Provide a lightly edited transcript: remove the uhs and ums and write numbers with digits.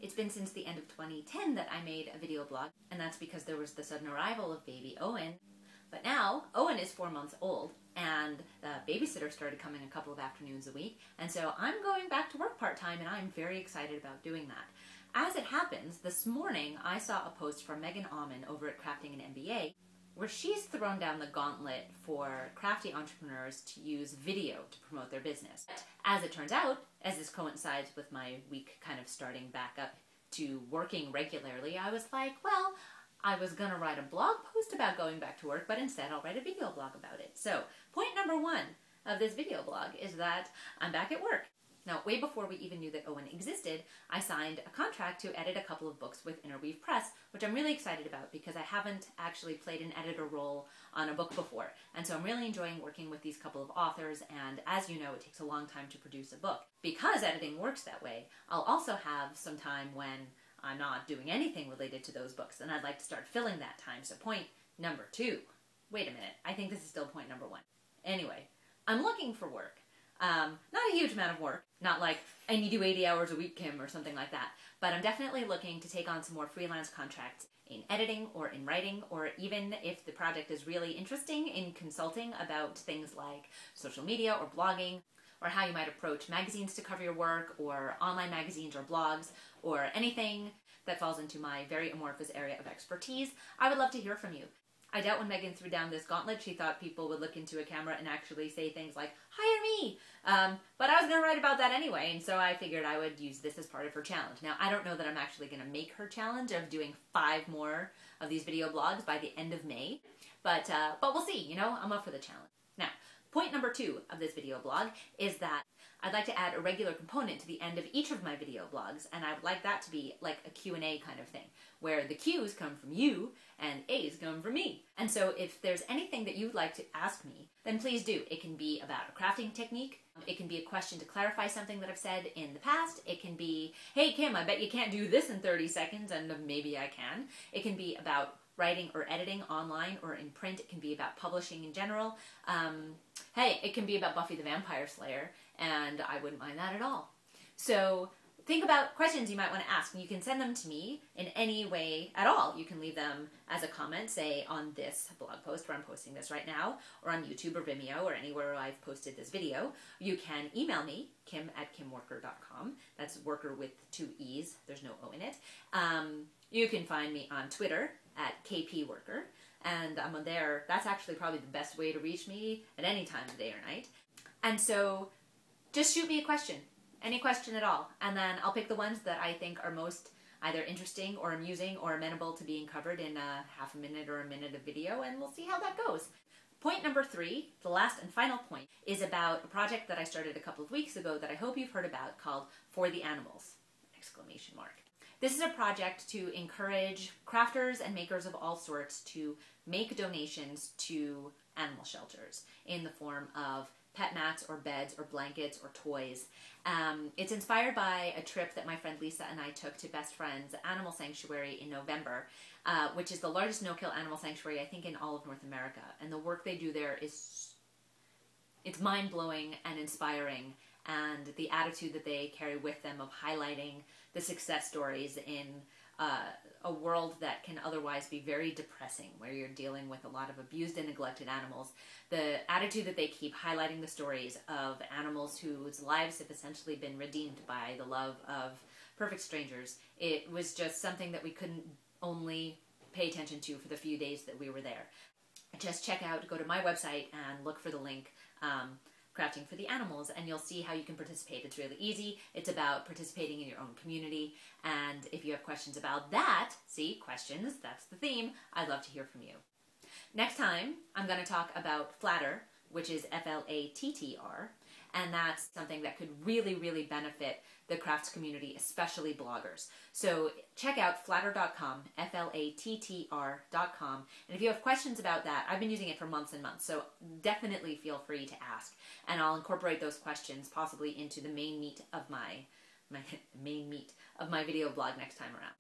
It's been since the end of 2010 that I made a video blog, and that's because there was the sudden arrival of baby Owen. But now, Owen is 4 months old, and the babysitter started coming a couple of afternoons a week, and so I'm going back to work part-time, and I'm very excited about doing that. As it happens, this morning I saw a post from Megan Auman over at Crafting an MBA, where she's thrown down the gauntlet for crafty entrepreneurs to use video to promote their business. As it turns out, as this coincides with my week kind of starting back up to working regularly, I was like, well, I was gonna write a blog post about going back to work, but instead I'll write a video blog about it. So, point number 1 of this video blog is that I'm back at work. Now, way before we even knew that Owen existed, I signed a contract to edit a couple of books with Interweave Press, which I'm really excited about because I haven't actually played an editor role on a book before. And so I'm really enjoying working with these couple of authors, and as you know, it takes a long time to produce a book. Because editing works that way, I'll also have some time when I'm not doing anything related to those books, and I'd like to start filling that time. So point number 2. Wait a minute, I think this is still point number 1. Anyway, I'm looking for work. Not a huge amount of work, not like I need you 80 hours a week, Kim, or something like that, but I'm definitely looking to take on some more freelance contracts in editing or in writing, or even if the project is really interesting, in consulting about things like social media or blogging, or how you might approach magazines to cover your work, or online magazines or blogs, or anything that falls into my very amorphous area of expertise. I would love to hear from you. I doubt when Megan threw down this gauntlet, she thought people would look into a camera and actually say things like, hire me! But I was going to write about that anyway, and so I figured I would use this as part of her challenge. Now, I don't know that I'm actually going to make her challenge of doing 5 more of these video blogs by the end of May, but we'll see, you know, I'm up for the challenge. Now, point number 2 of this video blog is that I'd like to add a regular component to the end of each of my video blogs, and I would like that to be like a Q&A kind of thing, where the Q's come from you and A's come from me. And so if there's anything that you'd like to ask me, then please do. It can be about a crafting technique, it can be a question to clarify something that I've said in the past, it can be, hey Kim, I bet you can't do this in 30 seconds, and maybe I can. It can be about writing or editing online or in print. It can be about publishing in general. Hey, it can be about Buffy the Vampire Slayer, and I wouldn't mind that at all. So think about questions you might want to ask, and you can send them to me in any way at all. You can leave them as a comment, say on this blog post where I'm posting this right now, or on YouTube or Vimeo or anywhere where I've posted this video. You can email me, kim@kimworker.com. That's worker with 2 E's. There's no O in it. You can find me on Twitter @kpworker, and I'm there. That's actually probably the best way to reach me at any time of day or night. And so just shoot me a question, any question at all, and then I'll pick the ones that I think are most either interesting or amusing or amenable to being covered in a half a minute or a minute of video, and we'll see how that goes. Point number 3, the last and final point, is about a project that I started a couple of weeks ago that I hope you've heard about called For the Animals! Exclamation mark. This is a project to encourage crafters and makers of all sorts to make donations to animal shelters in the form of pet mats or beds or blankets or toys. It's inspired by a trip that my friend Lisa and I took to Best Friends Animal Sanctuary in November, which is the largest no-kill animal sanctuary, I think, in all of North America. And the work they do there is, it's mind-blowing and inspiring, and the attitude that they carry with them of highlighting the success stories in a world that can otherwise be very depressing, where you're dealing with a lot of abused and neglected animals. The attitude that they keep highlighting the stories of animals whose lives have essentially been redeemed by the love of perfect strangers. It was just something that we couldn't only pay attention to for the few days that we were there. Just go to my website and look for the link, Crafting for the Animals, and you'll see how you can participate. It's really easy. It's about participating in your own community, and if you have questions about that, see, questions, that's the theme, I'd love to hear from you. Next time, I'm going to talk about Flattr, which is F-L-A-T-T-R, and that's something that could really, really benefit the crafts community, especially bloggers. So check out flattr.com, F-L-A-T-T-R.com, and if you have questions about that, I've been using it for months and months, so definitely feel free to ask, and I'll incorporate those questions possibly into the main meat of my video blog next time around.